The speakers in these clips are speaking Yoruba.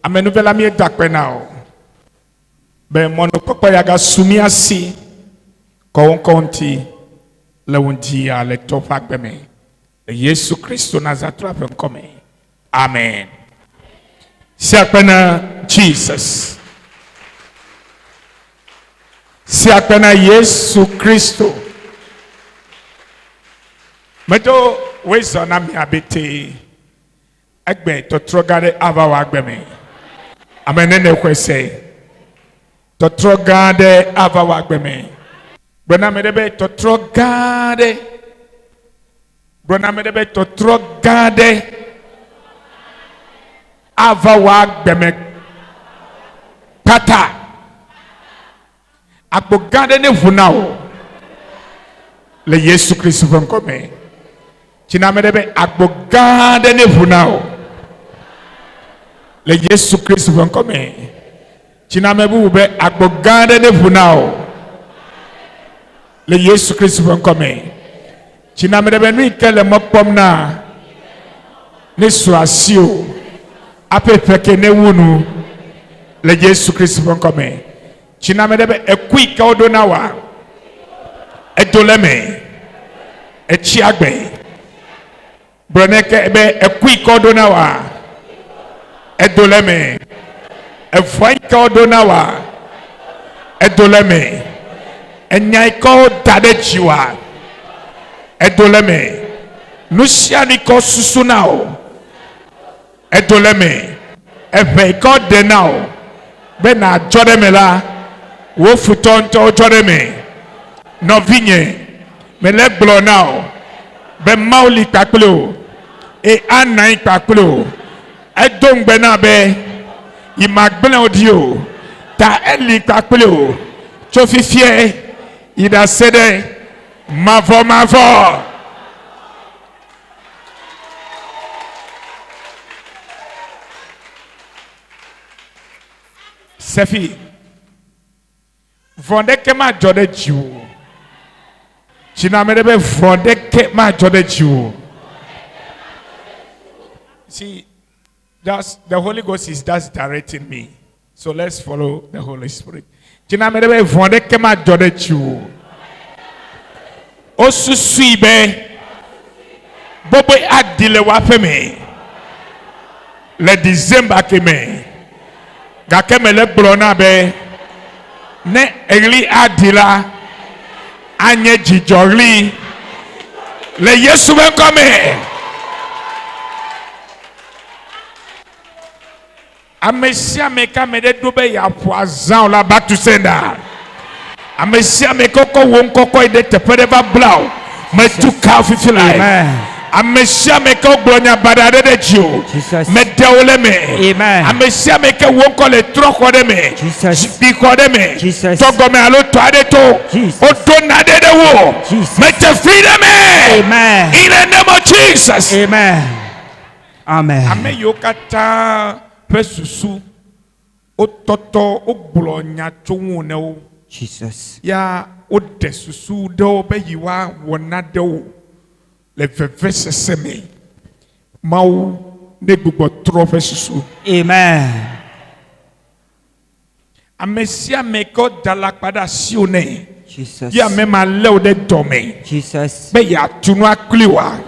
Amen. Nouvelle amie d'Akpenao. Ben, mon papa yaga soumiasi. Quand conti, le undi à l'étofak beme. Jésus Christ Nazareth comme. Amen. C'est Akpena Jesus. C'est Akpena Jésus Christ. Meto weso na mi abete. Egbe to trogade avawa agbeme. Amen. Nene kwese. To trogade avawa agbeme. Brona medebe to trogade. Brona medebe to trogade avawa agbeme. Pata. Agbogade ne vunao. Le Yesu Christ von come. China medebe agbogade ne vunao. Le Yesu Christ von come. China mebu be agbogade ne vunao. Le Yesu Christ von come. China medebe nui kele mopomna. Ne suasio. Ape peke ne wunu. Le Yesu Christ von come. China medebe ekui ka odonawa. Edoleme. Echiagbe. Broneke ebe ekui ka odonawa. Edoleme. Efwai ka odonawa. Edoleme. Enyai ka dadechiwa. Edoleme. Nusiani ka susunao. Edoleme. Efe ka denao. Bena jodemela. Wo futonto jodeme. No vigne. Me le blonao. Be mauli kaklo. E anai kaklo. E dong bena be. I magbena odio. Ta eli kaklo. Chofifie. Ida sede. Mavo. Sefi. Vondeke ma jode jiwo. China medebe vondeke ma jode jiwo. See, just the Holy Ghost is just directing me. So let's follow the Holy Spirit. China medebe vondeke ma jode jiwo. Osusuibe. Bobo adile wafeme. Le December keme. Gakeme le blona be. Ne egli adila anye jijori le Yesu ben come amesia meka mede dobe ya poison la back to sender Amesia me koko won koko ide tepedeva blau. Me tu ka fifi lai. Amen. Amesia me ko glonya badade de jio. Jesus. Me deole me. Amen. Amesia me ke won ko le troko de me. Jesus. Bi ko de me. Jesus. Togo me alo to ade to. Jesus. O to na de wo. Jesus. Me te freedom me. Amen. In the name of Jesus. Amen. Amen. Ame yo kata pesusu. O toto o glonya chungu ne o. Jesus. Ya o de susu de o be yiwa wona de o. Le veve seseme mau ne gbogbo tro fesusu. Amen. Amesia me ko dala pada si one. Jesus. Ya me ma le o de dome. Jesus. Be ya tunu akliwa.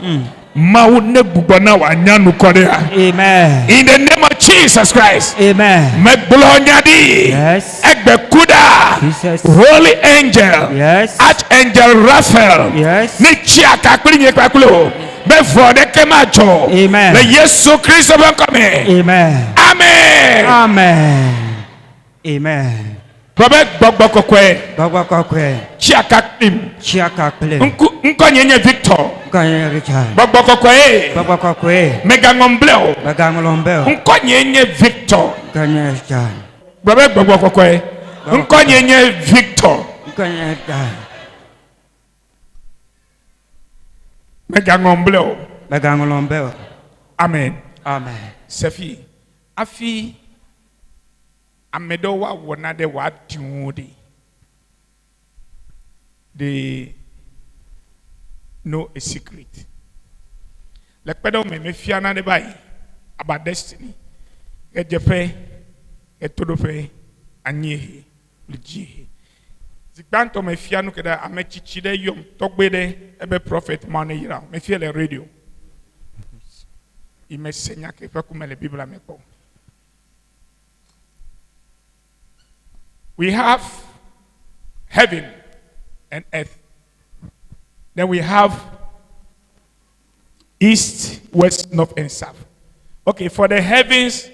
Mau ne gbogbo na wa nyanu kode. Amen. In the name of Jesus Christ. Amen. Me glonya di. Yes. Egbe kuda. Jesus. Holy angel. Yes. Archangel Raphael. Yes. Ni chia kakuli nye kwakulo. Me fode kemacho. Amen. Le Yesu Kristo ben kome. Amen. Amen. Amen. Amen. Probe gbogbo kokwe. Baba kakwe. Chia kaklim. Chiaka kle. Nko nyenye Victor. Kanye Richard. Gbogbo kokwe. Baba kakwe. Mega ngombleo. Bagangolombe. Nko nyenye Victor. Kanye Richard. Probe gbogbo kokwe. Nko nyenye Victor. Kanye Richard. Mega ngombleo. Bagangolombe. Amen. Amen. Sefi. Afi. Amedo wa wona de wa tiwode. They know a secret. Like pedo me fiana de bai about destiny. E jefe e todofe anyehe lijihe. Zigbanto me fianu keda amechichi de yom togbe de ebe prophet mane yira. Me fia le radio. I me senya ke pe kuma le Biblia me po. We have heaven and earth. Then we have east, west, north, and south. Okay, for the heavens,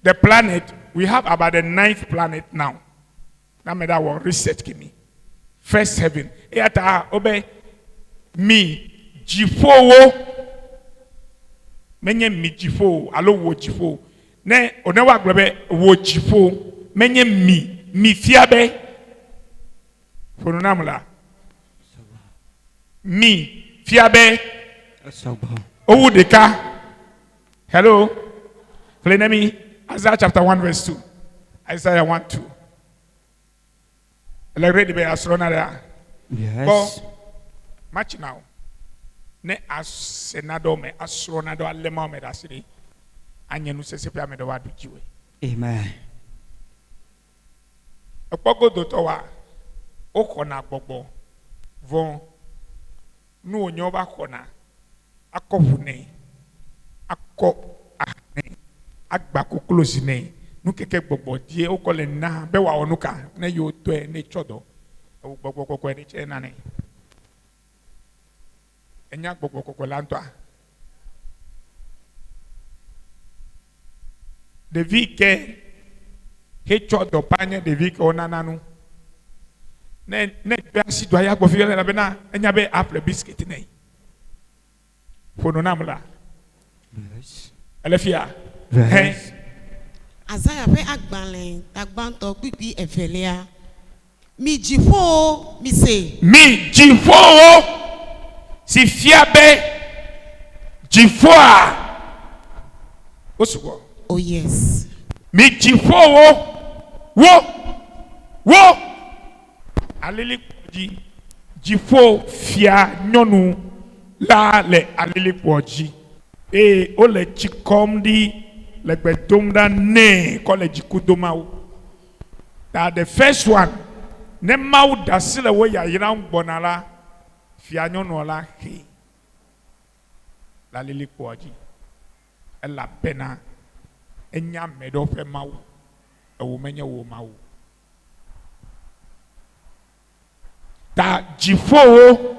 the planet, we have about the 9th planet now. That made that one research me. First heaven. Eata obe mi jifo menye mi jifo alo wo jifo. Ne onewa glebe wo jifo menye mi fiabe. Fonunamula. Mi fiabe. Owu deka. Hello. Flenemi. Isaiah chapter 1 verse 2. Isaiah 1 2. Ready be asrona there. Yes. Match now. Ne asenado me asrona do alema me dasiri. Anye nu sesepe me do wadu jiwe. Amen. Opogo do to wa okona gbogbo von nu onyo ba kona akọhune akọ ahne agba ko close ne nu keke gbogbo die o ko le na be wa onuka na yo to e ne chodo o gbogbo ko ni che na ne enya gbogbo ko lanto a de vi ke he chodo panye de vi ke onananu ne be asi do ya gbo fi le na be na enya be apple biscuit ne Fononamla. Yes. Alefia. Yes. Azaya pe agbanlen tagbanto pipi efelia. Mi jifo mi se. Mi jifo si fiabe jifoa. Osugo. Oh yes. Mi jifo wo alili ji jifo fia nyonu la le alili poji e o le chikom di le gbedomda ne ko le jikudoma wo that the first one ne mau dasile wo ya yira ngbonala fianyono la he la lili poji ela pena enya medo fe mau e wo menye wo mau ta jifo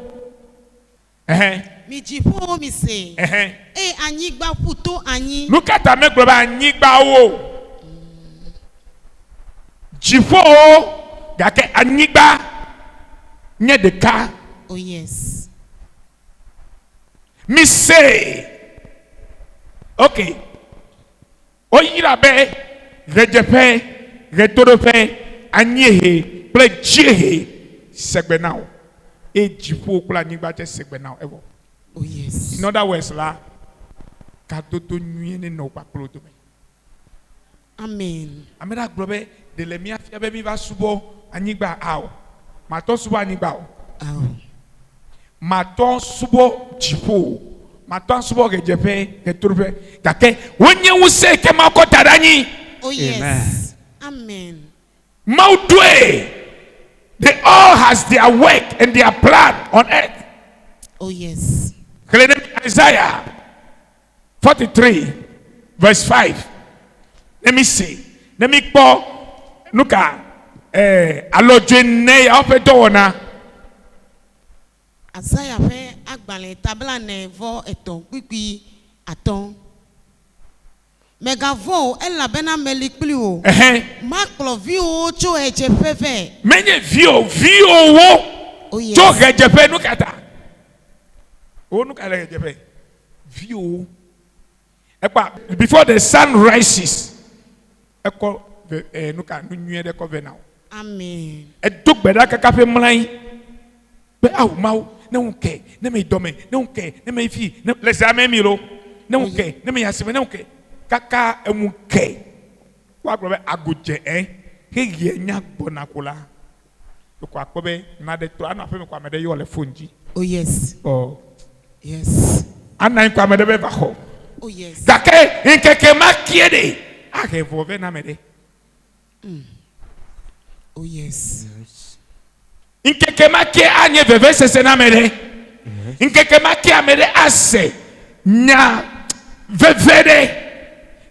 Mi jifo mi se. E anyigba puto anyi. Look at me global anyigba wo. Jifo gake anyigba nye deka. Oh yes. Me say, okay. Oyira be rejepe retorope anyehe ple jehe segbe now. E jipo kula nyigba che segbe now ever. Oh yes. In other words la kadodo nyene no paklo to me. Amen. Ameda globe de le mia fia be mi va subo anyigba aw. Maton subo anyigba o. Oh. Maton subo jipo. Maton subo rejepe retorope kake wonye wuse ke makota danyi. Oh yes. Amen. Maudwe. They all has their work and their plan on earth. Oh yes. Isaiah 43 verse 5. Let me see. Let me go. Look at alojene ya opedo na. Isaiah fe agbale tabla ne vo eton pipi aton. Megavo ela bena melikpli o. Maklo vi o cho ejepefe. Menye vio wo. Oh yes. Cho ejepe nukata. O nukata ejepe. Vio. Ekpa before the sun rises. Eko nuka nunye de ko now. Amen. Eduk beda kaka pe mlai. Be aw mau ne unke ne me dome ne unke ne me fi ne les ame milo ne unke ne me yasime ne unke kaka emunke wa gbe aguje he ye nya gbona kula ko akobe na de to ana fe me kwa me de yo le fonji. Oh yes. Oh Yes. ana kwa me de be ba ho. Oh yes. Dake nkeke makiede ake vove na me de. Oh yes. Yes. Nkeke makie anye veve sese na me de. Nkeke makie amede ase nya vevede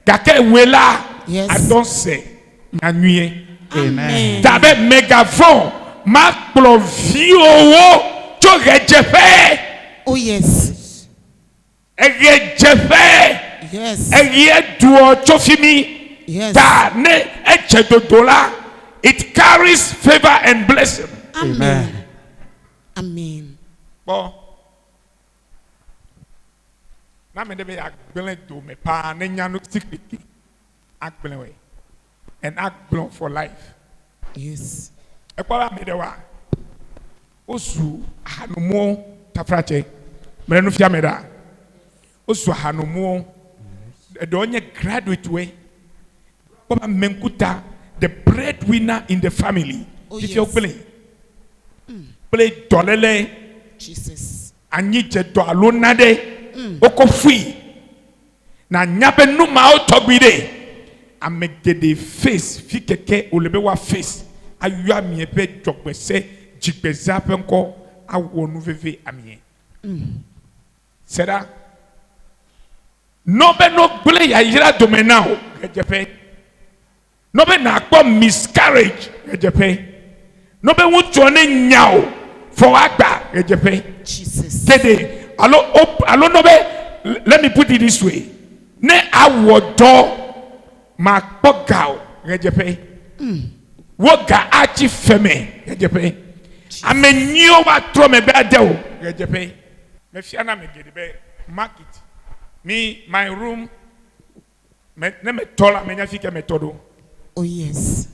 dake wela. Yes. I don't say na nuye. Amen. Tabe mégaphone ma plovio to rejepe. Oh yes. Rejepe. Yes. Eye duo chofimi. Yes. Ta ne eche dodola. It carries favor and blessing. Amen. Amen. Bon. Na me debe agbelen do me pa ne nyanu sikiki. Agbelen we. And agbelen for life. Yes. Ekwala me de wa. Osu hanumo tafrache. Me no fia me da. Osu hanumo the only graduate way. Papa menkuta the breadwinner in the family. Oh, If yes. you play dolele Jesus. anyi je do alona de oko fui na nyabe numa otobide amegede face fi keke olebe wa face ayu amie pe jogbese jigbeza pe nko awonu veve amie será no be no ble ya yira domena o ejepe no be na akpo miscarriage ejepe no be wunto ne nyao for agba ejepe Jesus. Kede, alo no be, let me put it this way. Ne awodo ma pogao rejepe. Woga achi feme rejepe. Amenyo wa tro me be adeo rejepe. Me fiana me gede be market. Me my room me tola me nyafike me todo. Oh yes.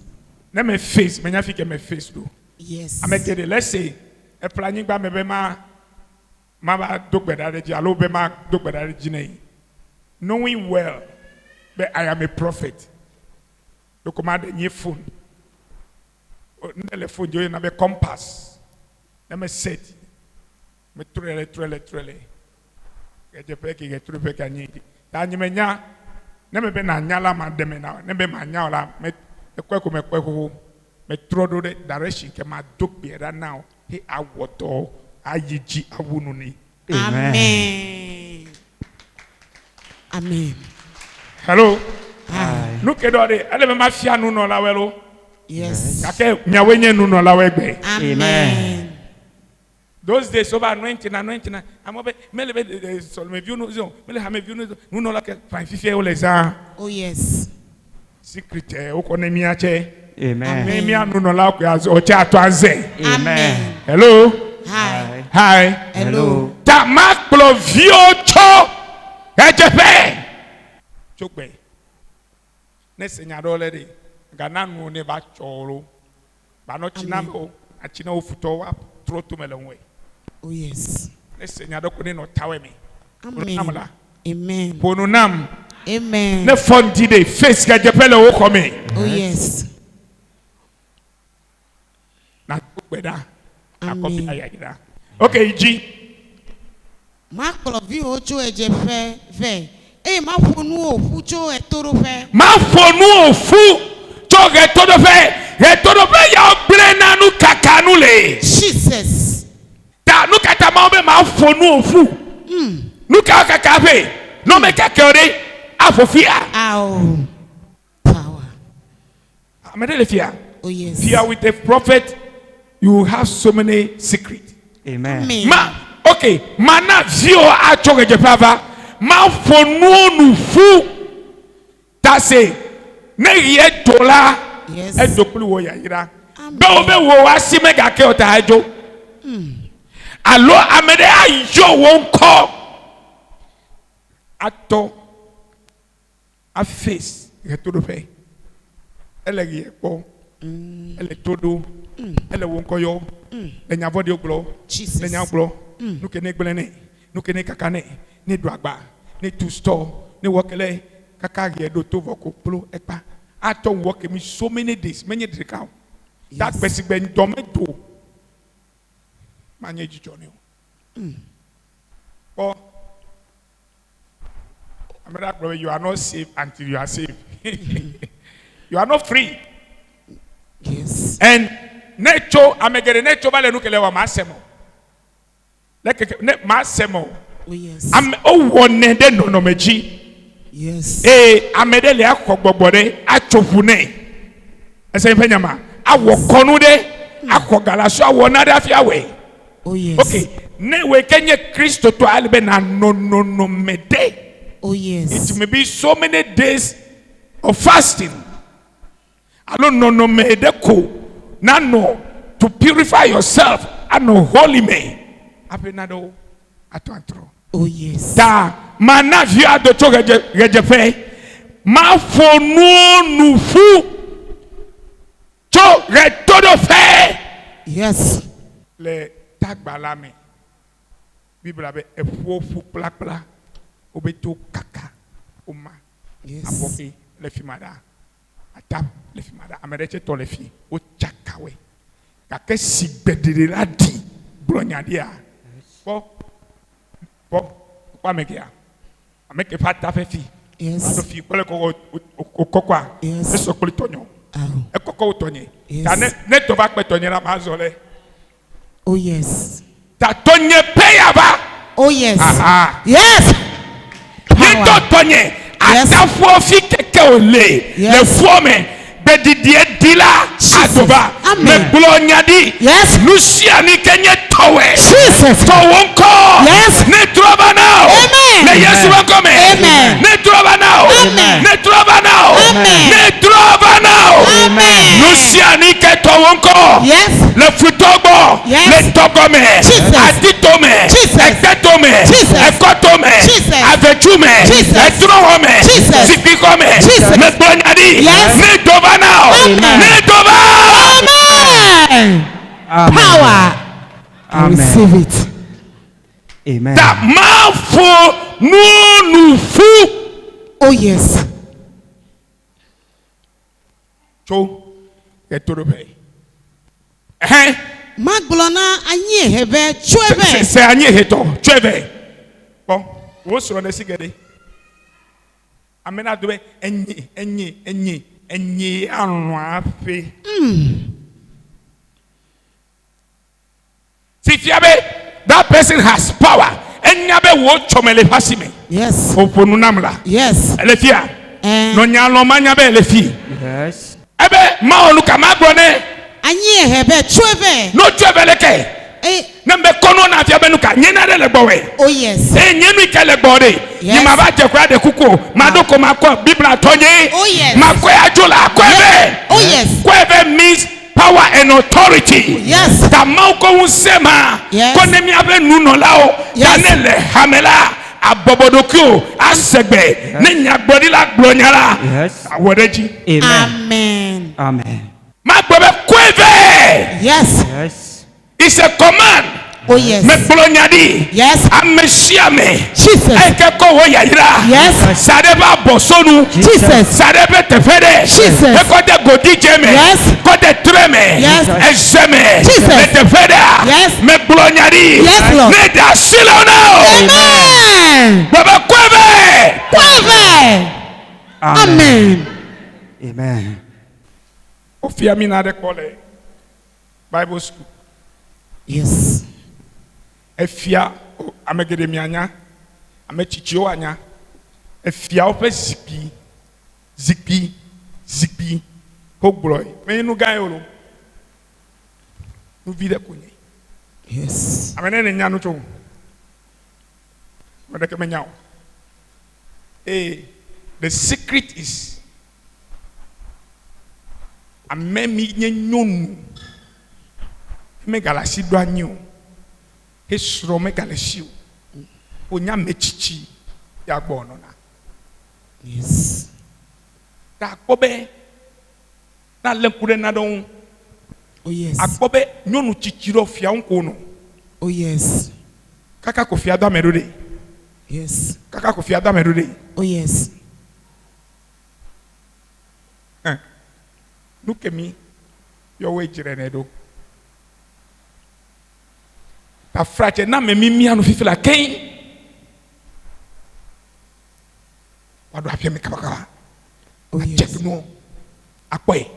Ne me face me nyafike me face do. Yes. Amegede, let's say e planning ba me be ma Mama Dogbedare Alo Bema Dogbedare Jinei. Knowing well that I am a prophet. The command a new phone. The phone you have a compass. Let me set. Me trele. Get your peki get through pekani. Tanimenya. Never been a nyala man demena. Never my nyala. Me the kweko me kweko. Me trodo the direction. Kema duk be that now. He awoto. Ayiji awununi. Amen. Amen. Hello. Aye. Look at all the ele ma fia nu no lawelo. Yes. Kake nyawenye nu no lawegbe. Amen. Those days over anointing. Amobe melebe so me view no zo. Mele ha me view no la ke fan fifie o les ans. Oh yes. Secret o konemi ache Amen. Me anu no la ko az o cha to anze. Amen. Hello. Hi. Hi. Hello. Ta ma plovio cho ejepe. Chokpe. Ne senya do le de. Gana nu ne ba choro. Ba no chinamo, a china ofuto wa tro to melenwe. Oh yes. Ne senya do ko ne no tawe me. Amen. Amen. Ponunam. Amen. Ne fondi de face ga jepele wo come. Oh yes. Na chokpe da. Amen. Okay, G. Ma plovio ocho eje fe. Ma fonu o fucho etoro fe. Ma fonu ofu to ge todo fe ya blena nu kakanu le. Jesus. Ta nu kata ma be ma fonu ofu. Nu ka kaka fe no me kakere afofia. Ow. Power. Amede le fia. Oh yes. Fear with a prophet you have so many secrets. Amen. Amen. Ma okay, mana vio a to ge pava ma fonu nu fu. Ta say ne ye dola. Yes. E dokulu wo ya yira. Amen. Be obe wo wa si mega ke ota ajo. Alo amede ayo won ko. Ato a face ye todo fe. Ele ye po. Ele todo. Ele won ko yo. Le nya vodi oglo. Jesus. Le nya oglo. Nu ke ne gbelene. Nu ke ne kakane. Ni do agba. Ni to store. Ni wokele kaka ye do to voko plo ekpa. Ato work me so many days. Many days count. That person ben dometo. Manye jijonio. Oh, I'm not brother. You are not safe until you are safe. You are not free. Yes. And necho, I'm getting necho vale nukele wa masemo. Like ne masemo. Oh yes. I'm one de no meji. Yes. Amedele akọgbọgbọde achofune. Ese penyama awokonu de akọgalaso awonade afiawe. Oh yes. Okay, ne we kenye Kristo to albe na no mede. Oh yes. It may be so many days of fasting. I don't know no mede ko. Na no to purify yourself and no holy me. Apenado atantro. Oh yes. Da mana via de to rejefe ma fonu nufu to retodo fe. Yes. Le tagbala me Bible abe efuofu plapla obeto kaka oma Yes. aboke le fimada atap le fimada amereche to le fi o chakawe kake sigbedere ladi blonya dia po kwa mekia ameke fata fe fi Yes. ado fi kole ko kokwa Yes. eso kole tonyo Oh. e koko tonye Yes. ta ne to ba pe tonye la mazole Oh yes. ta tonye peyaba. Oh yes. Aha. Yes. Yito Power. tonye Yes. atafo fi keke ole Yes. le fuome bedidie dila Jesus. adoba Amen. me glonyadi Yes. lucia ni kenye towe Jesus. to wonko Yes. ne troba now Amen. ne yesu wankome Amen. ne troba now Amen. ne troba now Amen. ne troba now Amen. lucia ni ke to wonko Yes. le futogbo Yes. le togome Jesus. aditome Jesus. eketome Jesus. ekotome Jesus. avetume Jesus. etrowome Jesus. sipikome Jesus. megbonyadi Yes. ne doba now Amen. ne doba Amen. Power. I Amen. receive it. Amen. ta mafo nunufu Oh yes. cho etorobe Maglona anye hebe chuebe. se anye heto chwebe bon wo soro na sigede amena dobe enyi anu afi Sifiabe, that person has power. Enyabe wo chomele pasime. Yes. Oponu namla. Yes. Elefia. Eh. No nyalo manyabe elefi. Yes. Ebe ma oluka magbone. Anye hebe chuebe. No chwebeleke. Number kono na afia benuka. Nyena de le gbowe. Oh yes. Nyenu ke le gbode. Yes. Ni ma ba je kwa de kuko. Madoko mako Biblia tonye. Oh yes. Mako ajola kwebe. Oh yes. Kwebe means power and authority. Yes. Tamauko unsema. Yes. Kone mi abe nuno lao. Yes. Danele hamela. Abobodokyo asegbe. Nenya gbodi la glonyala. Yes. Awodeji. Amen. Amen. Magbobe kwebe. Yes. Yes. It's a command. Oh yes. Me glonyadi. Yes. Amesiame. Jesus. Ekeko wo yayira. Yes. Sadeba bosonu. Jesus. Sadebe tefede. Jesus. Ekode godi jeme. Yes. Kode treme. Yes. Ezeme. Jesus. Me tefede. Yes. Me glonyadi. Yes, Lord. Me da silona. Amen. Baba kwebe. Amen. Amen. Amen. Ofia mi na de kole. Bible school. Yes. Efia amegede mianya. Amechichio anya. Efia ope zipi. Hogboy. Me nu gayo. Nu vide kunye. Yes. Amene nya no to. Modeke menyao. The secret is amemi nyonu. Me galasi do anyo. Hesro me galasi. Onya mechichi ya gbo no na. Yes. Ta kobe na lenkure na don. Oh yes. Akpobe nyonu chichiro fia unko no. Oh yes. Kaka ko fia da merode. Yes. Kaka ko fia da merode. Oh yes. Look at me. Your way jirenedo. Ta frache na me mimi anu fifila ken. Wado afia me kabaka. Oh yes. Check no. Akwe.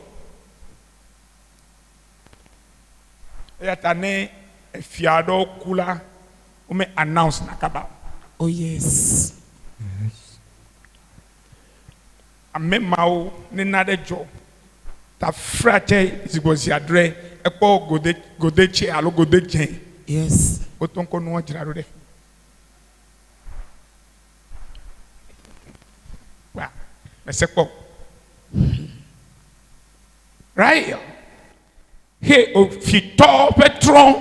Yatane fiado kula ume announce na kaba. Oh yes. Ame mao ne nade job. Ta frache zigozi adre ekpo godeche alo godeche. Yes. Otonko no jiraro de. Wa, mesekpo. Right? He ofito petron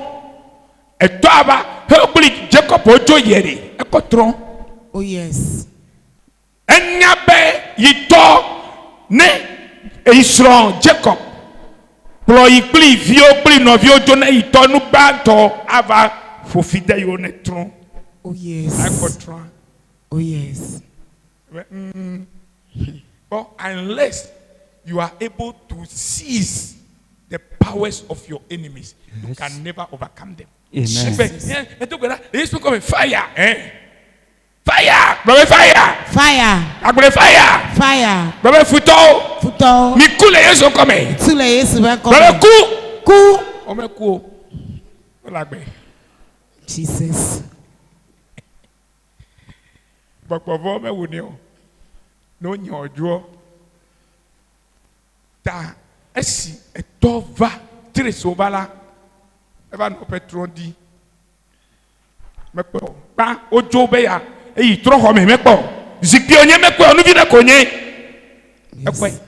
etaba he obli Jacob ojo yeri ekotron. Oh yes. Enyabe yito ne Israel Jacob plo ikli vio pli no vio jo na yito nu banto ava fofide yo ne tron. Oh yes. Ekotron. Oh yes. But unless you are able to seize the powers of your enemies, you can never overcome them. Amen. They speak of fire. Fire! Brother, fire! Fire. Agbere fire! Fire. Brother, futo! Futo. Mikule yeso come! Tule Yesu ben Brother, come. ku! Ku. Ome ku! Olagbe. Jesus. Bokpovo me wuni o. No nyi ojo. Ta esi etova treso bala. Eva no petron di. Mekpo. Ba ojo be ya. Eyi tro ho me mekpo. Zikpi onye mekpo onu vi na konye. Ekwe.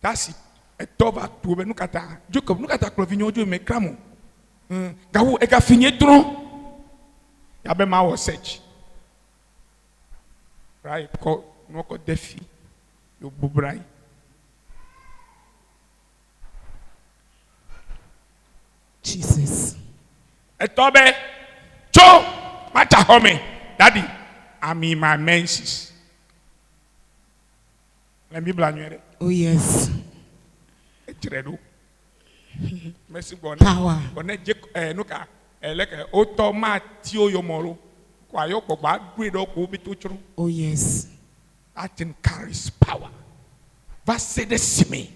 That's it. Etova tu be nukata. Jacob nukata klovinyo ojo me kramo. Gawo e ga finye tron. Ya be ma wo search. Right? Ko no ko defi. Yo bubrai. Jesus. Etobe cho macha home. Daddy, I'm in my menses. Let me blame you. Oh yes. Ejredo. Merci bon. Power. On est nuka like automatio yomoro. Kwa yo ko ba gbedo ko bi to churu. Oh yes. That thing carries power. Va se de simi.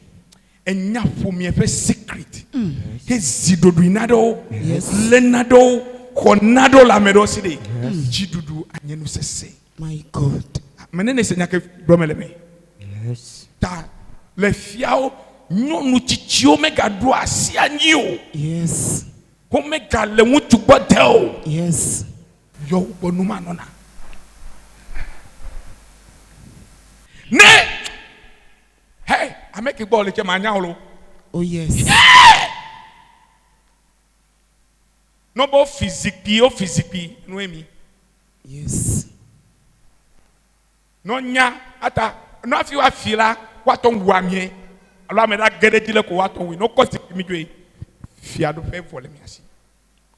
Enya for me a secret. His zidoduinado. Yes. Lenado. Konado la medoside. Jidudu anyenu sese. My God. Menene se nyake bromeleme. Yes. Ta le fiao nyonu chichi tsi omega do asi anyi o Yes. omega le ŋutsu gbɔ de o Yes. yɔ wo gbɔ numa nɔna ne hey ameke gbɔ le tse ma nya o lo Oh yes. n'obo fizikpi nu emi Yes. n'onya ata n'afi wa fi la wa tɔ wu amie alo ame ɖa ge ɖe dzi le ko wa tɔ wu n'okɔ zikpi mi dzo ye fia do ƒe vɔ le mia si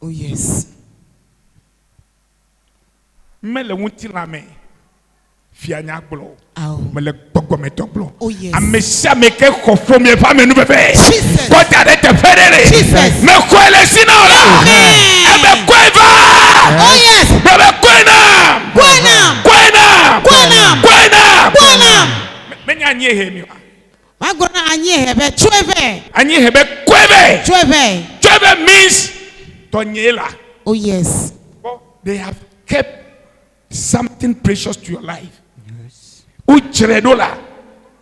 Oh yes. me le ŋutilã me fia nya gblɔ o. Oh. me le gbɔgbɔmetɔ gblɔ Oh, yes. ame sia ame ke xɔ fo mi ƒe ame nufɛfɛ Jesus. kɔda ɖe teƒe ɖe le Jesus. me kɔe le si na o la ebe kɔe va Oh yes. ebe kɔe na Kwenam. kɔe Kwenam. na Kwenam. me nya anyi ehe mi wa Magona anye hebe chueve. anyi ehe be kɔe bɛ Chueve. kɔe means tɔnye la Oh yes. but they have kept something precious to your life. O dzre ɖo la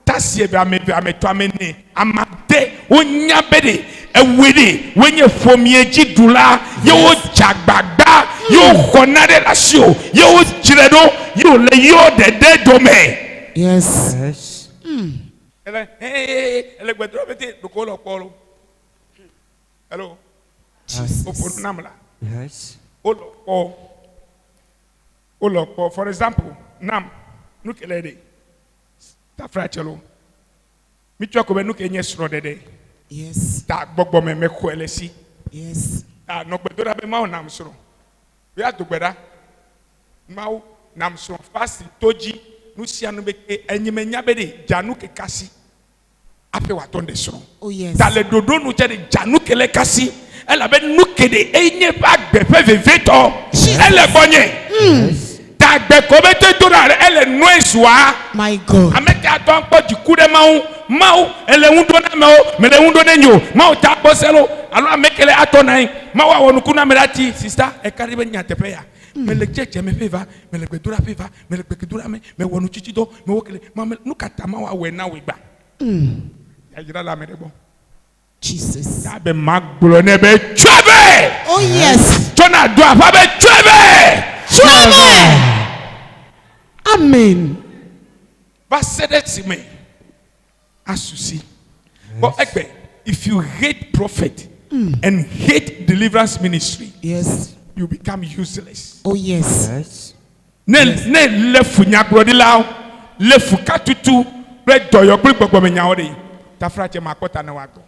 tasi eve ame tɔ ame ne amade o nya be de ewe de wo nye ƒomie dzi du la ye wo dzagbagba ye wo xɔ na ɖe le asi o ye wo dzre ɖo ye wo le yewo ɖeɖe dome. Yes. Yes. ele gbedoro bete ɖoko le kpɔ lo hello o ƒo nu nam la Yes. o le kpɔ for example nam nu kele de tafra tselo mi tsɔ ko be nu ke nye srɔ̃ɖeɖe Yes. ta gbɔgbɔ me xɔe le si Yes. ta nɔ gbedoɖa be mawo nam srɔ̃ ya do gbe ɖa mawo nam srɔ̃ fasi to dzi nu sia nu be ke enyime nya be de dzanu ke kasi aƒe wòatɔ ɖe srɔ̃ Oh yes. ta le ɖoɖo nu tse de dzanu ke le kasi elabe nu ke de enye ƒe agbe ƒe vevetɔ ele gbɔnye. Ta gbe ko be to do na ele noe zua My God. ame ke atɔ kpɔ dziku ɖe mawu ele ŋu ɖo na amewo me le ŋu ɖo ne nyo mawu ta kpɔ selo alo ame ke le atɔ na yi mawu awɔ nuku na ame ɖa ti sista eka ɖe be nya teƒe ya me le dzedze me ƒe va me le gbedoɖa ƒe va me le gbedoɖa me me wɔ nutsitsi dɔ me wɔ kele me nu katã mawu awɔe na wòe gba yadzra le ame ɖe gbɔ Jesus. ta be ma gblɔ ne be tsoe Oh yes. tsɔna do aƒa be tsoe Chueve. Amen. va se ɖe si me asusi but egbe if you hate prophet and hate deliverance ministry Yes. you become useless Oh yes. Yes. ne le fu nyagblɔɖilawo le fu katutu kple dɔyɔ kple gbɔgbɔme nyawo de tafra tse ma kpɔta ne wa gbɔ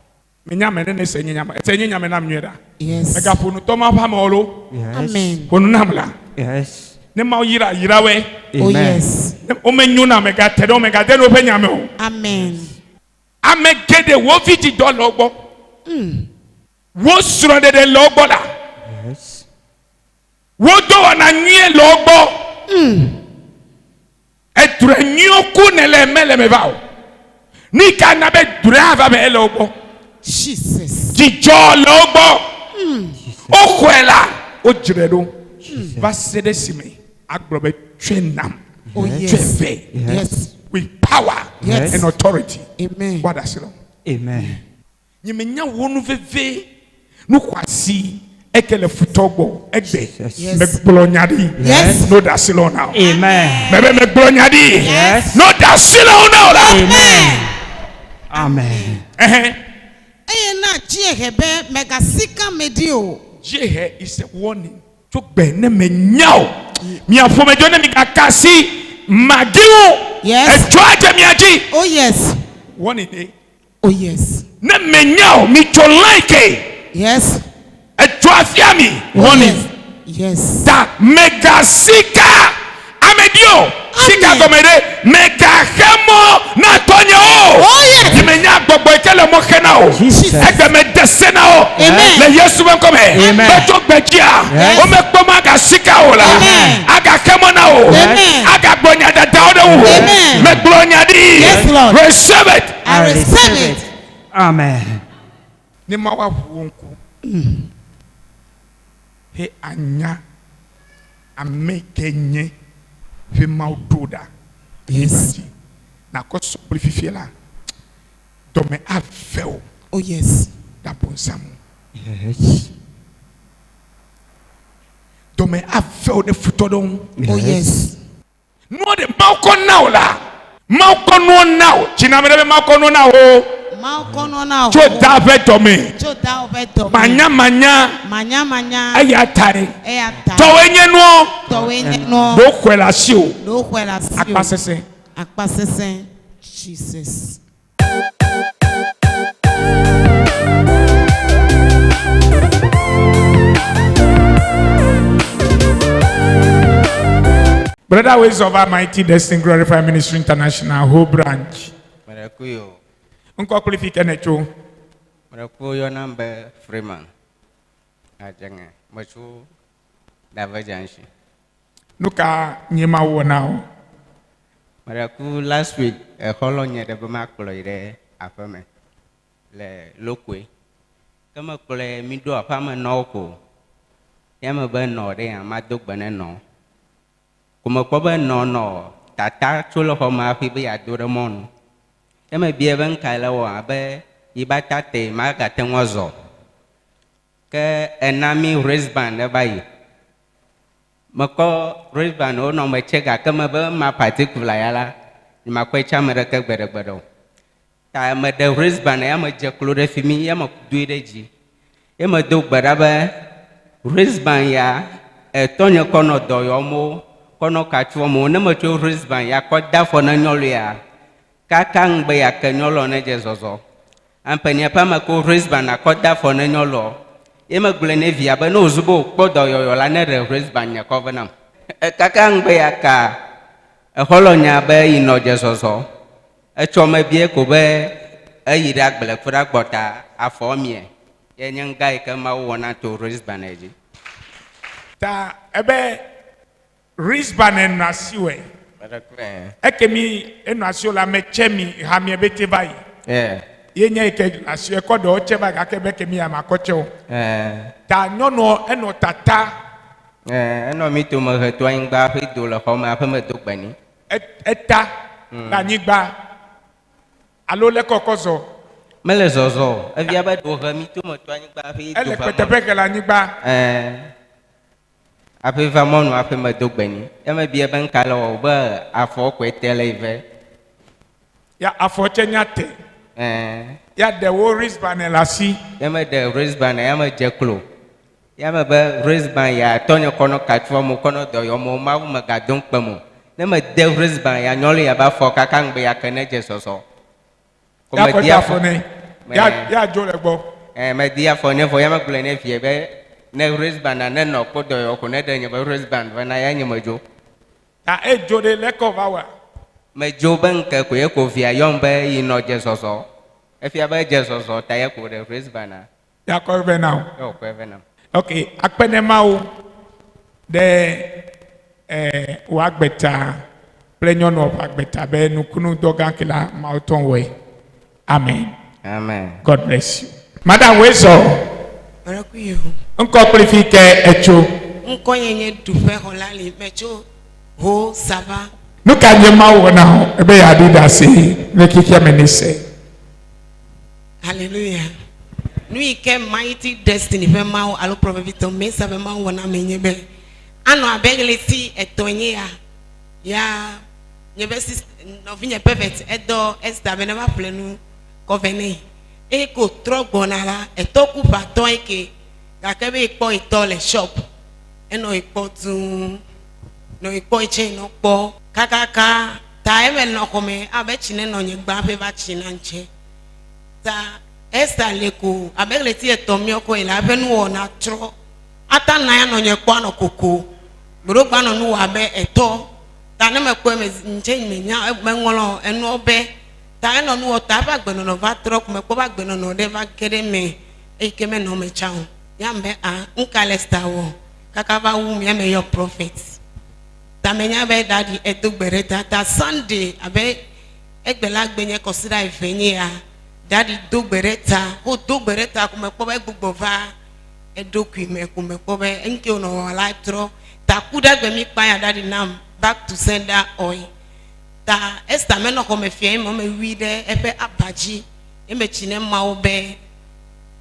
menya ame ne se nye nyame se nye nyame nam nyuie ɖa Yes. mega ƒo nu tɔma ƒe amewo lo Yes. Amen. ƒo nu nam la Yes. ne mawo yrawɔe Oh Amen. yes. ne wo menyo na mega te ɖe wo mega de ne woƒe nyame o. Amen. Ame geɖe wo vidzi dɔ le wo gbɔ wo srɔ̃ɖeɖe le wo gbɔ la Yes. wo dɔwɔna nyuie le wo gbɔ edre nyuiwo ku ne le me va o ni ka na be dre ava be ele wo gbɔ Jesus. dzidzɔ le wo gbɔ wo xɔe la wo dzre ɖo va se ɖe si me agblɔ be tsoe nam Oh tsoe yes. ve Yes. with power Yes. and authority Amen. wa da si lɔ. Amen. Nyemenya wo nu veve nu xɔ asi eke le futɔ gbɔ egbe Yes. megblɔ nya ɖi Yes. no da si le wo na o Amen. mebe megblɔ nya ɖi Yes. no da si le wo na o la Amen. Amen. ɛhɛn Eye na dziehe be megasika medi o. jehe is a warning tso gbe ne me nya o mia ƒomedzo ne mi gaka si magiwo Yes. etsɔ adze mia dzi Oh yes. warning de Oh yes. ne me nya o mi tso line ke Yes. etsɔ afia mi Oh warning. yes. Yes. Ta mega sika amedio sika Amen. gɔme ɖe mega xemɔ na tɔnye o Oh yes. yimenya gbɔgbɔ yi ke le mɔ xe na o Jesus. egbe me de se na o Amen. le yesu be ŋkɔme Amen. betso gbedzia Yes. wo me kpɔm aga sika o la Amen. aga xemɔ na o Amen. aga gbɔ nya dadawo ɖe wo Amen. me gblɔ nya ɖi Yes, Lord. receive it I receive it. Amen. ne ma wa ʋu wo ŋku he anya ame ke nye ƒe mawo ɖo ɖa Yes. na kɔ sɔgbli fifia la dɔme ave o Oh yes. Dabonsam. Yes. Dome afel de futodon. Oh yes. No de malko now la. Malko no now. Chinamere malko no now. Malko no now. Cho davet dome. Cho davet dome. Manya. Manya. Ayatare. Eyata. Towenye no. Towenye no. Do kwela siu. Do kwela siu. Akpasese. Akpasese. Jesus. Brother Ways of Almighty Destiny Glorify Ministry International whole branch. Maracuyo. Unko qualifique necho. Maracuyo number Freeman. Ajanga. Machu Davajanshi. Nuka nyema wo now. Maracu last week a holonya de Bamaculoide afame. Le loque. Kama kule mido afama noko. Yama ben no de amaduk banano. Kuma kobe no tata chulo homa fi be adoramon. Ema bieven kaila wa be ibata te maga tenwazo. Ke enami wristband e bai. Mako wristband o no me chega kama be ma particular yala. Ma kwe chamere ke gbere. Ta me de wristband ya me je klore fi mi ya me duide ji. Ya me do gbere be wristband ya e tonyo kono doyomo. Kono kachua mo ne macho wristband ya ko da fo na nyolo ya kakang be ya ke nyolo ne jezozo ampenia pa ma ko wristband na ko da fo na nyolo e ma gule ne via ba no zubo podo yo la ne wristband ya ko venam kakang be ya ka e holonya be ino jezozo e choma bie ko be e yira gbele fura gbota afo mie ye nyanga e ka ma wona to wristband eji Ta ebe wristband en nasiwe. Ekemi en nasio la mechemi hamie bete vai. Yenye ke nasio kodo ocheba akebe kemi ya makocho. Ta nyono eno tata. Eno mi to me to ngba fi do le homa fa me do gbani. Eta la nyigba. Alo le kokozo. Mele zozo. Evia ba do ha mi to me to ngba fi do Ele petepeke la nyigba. Après vraiment nous après me dogbeni. Et me bien ben kalo ba afo ko televe. Ya afoche nyate. Ya de wo wristband la si. Ya me de wristband ya me jeklo. Ya me ba wristband ya tonyo kono katwa mo kono do yo mo ma me ga don pemo. Ne me de wristband ya nyolo ya ba fo kakang be ya kene jesoso. Ko Ya me ko dia fo ne. Ya jo le gbo. me dia fo ne fo ya me gble ne fie be ne wristband na ne no ko do yo ko ne de nye ba wristband na ya nye majo. Ta e jo de le ko vawa. Me jo ben ke ko ye ko via yombe ino jesoso. E fia ba jesoso ta ye ko de wristband na. Ya ko be now. Yo ko venam. Okay, akpenema o de wa gbeta plenyon of agbeta be nukunu dogan kila mauton we. Amen. Amen. God bless you. Madam Weso, Maracuyo. unko qualifique echo. Nko yenye dupe holali mecho ho sava. Nuka nyema wo na ebe ya dida si ne kikia menise. Hallelujah. Nui ke mighty destiny fe mau alo probability me save mau wana menyebe. Ano abegle ti etonye ya nyebe sis no vinye perfect edo esta be never plenu covenant. E ko trogbona la etoku paton eke gakebe ipo itole shop. Eno ipo tu no ipo iche no po kakaka ta eme no kome abe chine no nyegba pe ba china nche. Ta esta leko abegle ti etomio ko ila benu ona tro ata na ya no nyekwa no koko bro gba no nu abe eto ta ne me ko me nche menya me nwolo enu obe ta eno nu ota ba gbe no va tro ko me ko ba gbe no de va kere me e ke me no me chao ya mbe a nkale sta wo kaka ba wu me me your prophet ta menya be daddy edogbere ta Sunday abe egbela gbenye consider ifenye ya daddy dogbereta o dogbereta ko me po be gbogbo va edokwi me ko me po be enke ono la tro ta kuda gbe mi pa ya daddy now back to sender oil ta esta me no ko me fie mo me wi de efe abaji e me chine ma obe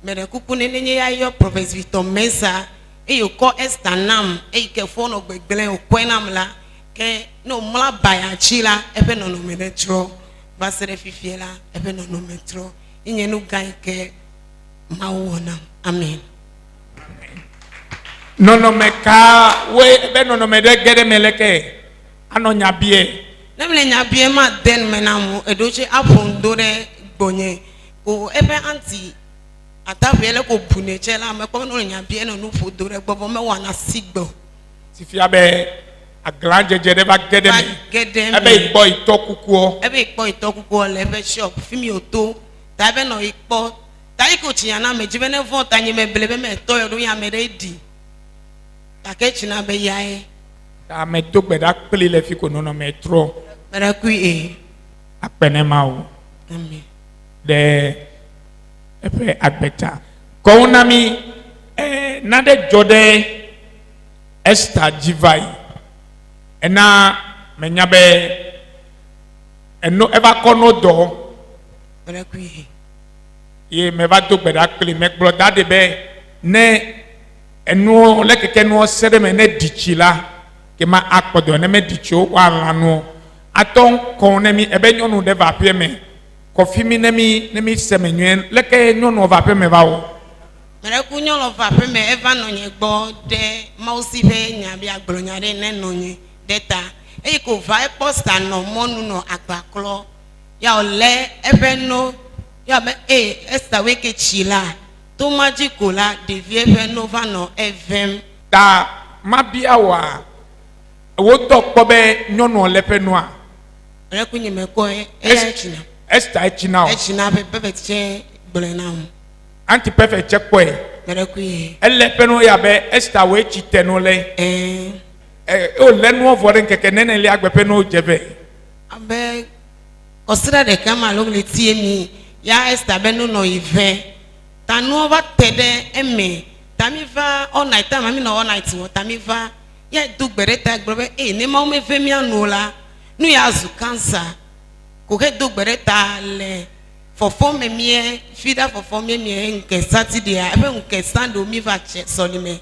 mere kuku ne nye ya yo Prophet Victor Mensa e yo ko Esther nam e ke fo no gbegbele o kwenam la ke no mla baya chila ebe no metro basere fifiela ebe no metro inye no gan ke mawona amen nono meka we ebe nono me de gede meleke ano nyabie nemle nyabie ma den menamu edoche apondo de gbonye o ebe anti atafele ko bune chela me ko no nyabie no fodo re gbobo me wana sigbo sifia be aglanje jede ba gede me ebe ipo itokukuo le ebe shop fimi oto ta ebe no ipo ta iko chiana me jibe ne fon ta nyime belebe me to yo ya me ready ta ke china be yae ta me to gbeda pele le fi ko no metro bara ku e apene mawo amen de epe agbeta ko nami nade jode Esther Jivai ena menyabe eno eva kono do bara ku e ye me va to gbeda pele me broda de be ne eno le keke no sede me ne dichila ke ma akpodo ne me dicho wa lanu aton kon ne mi ebe nyonu de va pie me kofi mi ne mi semenuen le ke nyonu va pie me va o mere ku nyolo va pe me eva no nye gbo de mausi be nya bi agbronya de ne no nye data e ko va e posta no monu no agbaklo ya ole ebe no ya me Esther we ke chila to magikola de vie be no va no evem ta mabia wa wo to ko be nyonu le pe no a mere ku nyime ko e china Esther china o e china be perfect che gbolena anti perfect check boy mere ku e elle pe no ya be Esther we chite no le o le no vo den keke nene le agbe no jebe abe consider the kama lo le tie mi ya Esther be no ive tanu over tede eme tamiva all night time mi no all night wo tamiva ya du gbereta gbe ni ma o me fe mi anu la nu ya zu cancer ko ke du gbereta le for me mi feeder for me nke Saturday ebe nke Sunday mi va che solime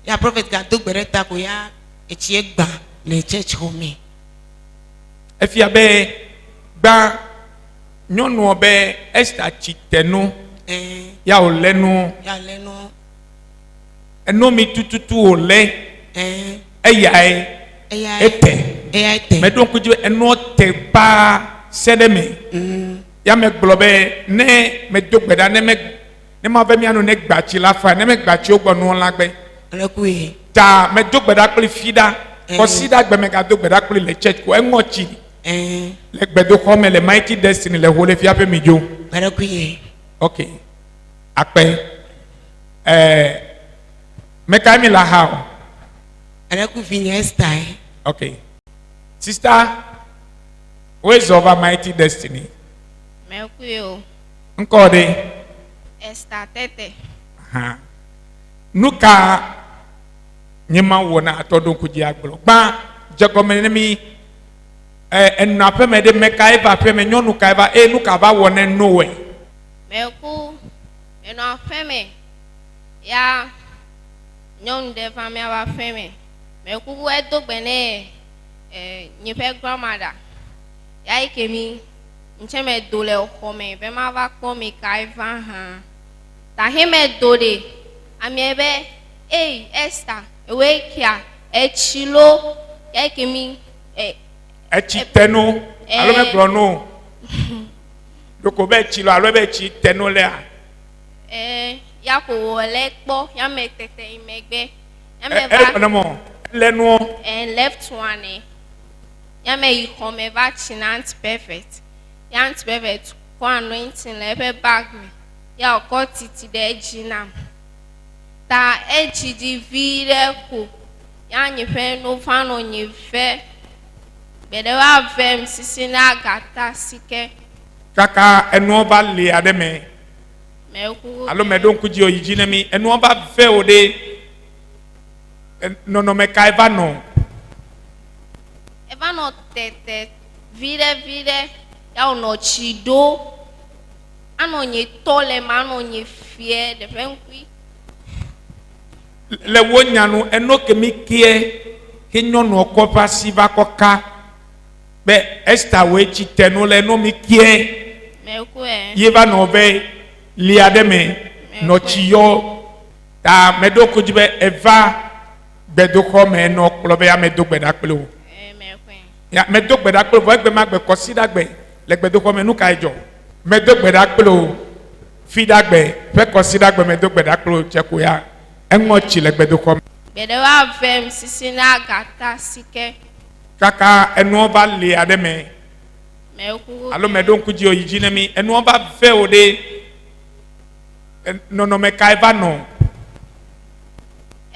ya prophet ga du gbereta ko ya echi egba le church home efia be gba nyonu obe Esther chitenu ya o lenu ya lenu eno mi tututu o le eya ete me don kuji eno te pa sedeme ya me globe ne me dogbeda ne ma ve mi anu ne gbachi la fa ne me gbachi o gbonu la gbe rekui ta me dogbeda kli fida ko sida gbe me ga dogbeda kli le church ko enwochi le gbedo ko me le mighty destiny le hole fi ape mi jo rekui okay akpe meka mi la how reku vinya Esther okay sister ways over mighty destiny Mekuyo nkode Esther tete ha nuka nyema wona atodon kuji agblo gba jegomene mi enna pe me de meka eva pe me nyonu ka eva nuka ba wona nowe Meku eno feme ya nyon de fami aba feme Meku we dogbene nyipe grandmother ya ikemi ncheme dole okome be ma va komi kaiva ha ta hime dole amiebe Esther ewe kia echilo ya ikemi echitenu alo me grono doko be chilo alo be chitenu le a ya ko wole po ya me tete imegbe ya me va no lenu left one ya me ikome va chinant perfect yant perfect ko anointing le be bag me ya ko titi de jina ta di vire ko ya nyife no fa no nyife bede wa vem sisi na gata sike kaka enu ba le ade me Meku alo me don kuji oyiji na mi enu ba fe ode no me kai va no eba no tete vire ya ono chido ano nye tole ma ano nye fie de penkui le wo nyanu eno ke mi kie ke nyɔnu ɔkɔ va si va kɔka be Esther wo etsi tenu le no mi kie me ku e ye va nɔ be lia ɖe me nɔ tsi yɔ ta me do kodzi be eva gbedoxɔ me nɔ kplɔ be ame do gbe ɖa kple wo me ku ya me do gbe ɖa kple wo vɔ egbe ma gbe kɔsi ɖa gbe le gbedoxɔ me nu ka edzɔ me do gbe ɖa kple wo fi ɖa gbe ƒe kɔsi ɖa gbe me do gbe ɖa kple wo tse ko ya eŋɔ tsi le gbedoxɔ me. Bede wa vem sisi na gata sike kaka enuɔ va lia ɖe me me ku alo me do ŋkudzi o yi dzi ne mi enuɔ va ve o ɖe nɔnɔme ka eva nɔ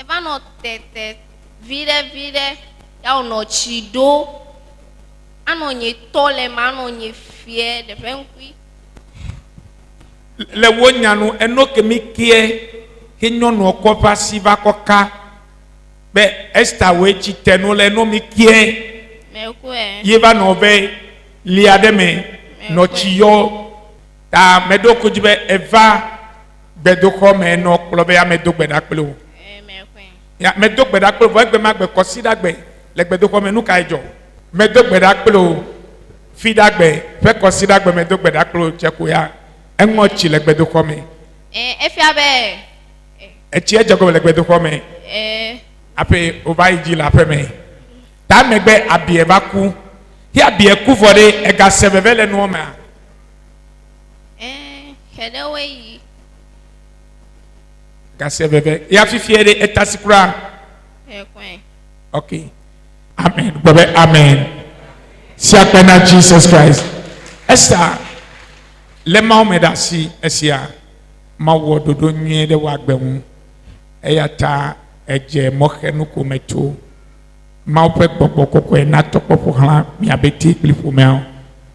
eva no tete vide ya no tsi do ano nye to le ma no nye fie de penkui le wo nyanu eno ke mi kie ke nyɔnu ɔkɔ va si va kɔka be Esther wo etsi tenu le no mi kie me ku e ye va nɔ be lia ɖe me nɔ tsi yɔ ta me do kodzi be eva gbedoxɔ me nɔ kplɔ be ame do gbe ɖa kple wo me ku ya me do gbe ɖa kple wo vɔ egbe ma gbe kɔsi ɖa gbe le gbedoxɔ me nu ka edzɔ me do gbe ɖa kple wo fi ɖa gbe ƒe kɔsi ɖa gbe me do gbe ɖa kple wo tse ko ya eŋɔ tsi le gbedoxɔ me efia be etsi edze gɔme le gbedoxɔ me aƒe o va yi dzi le aƒe me ta megbe abie va ku ye abie ku vɔ ɖe ega se veve le nuɔ mea xede we yi gase veve ya fifie ɖe etasi kura me ku ok amen gbɔ be amen si akpɛ na Jesus Christ Esther le mawo me ɖe asi esia mawɔ ɖoɖo nyuie ɖe wo agbe ŋu eya ta edze mɔxenu ko me tso mawo ƒe gbɔgbɔ kɔkɔe natɔ kpɔƒo xlã miabe te kpli ƒomeawo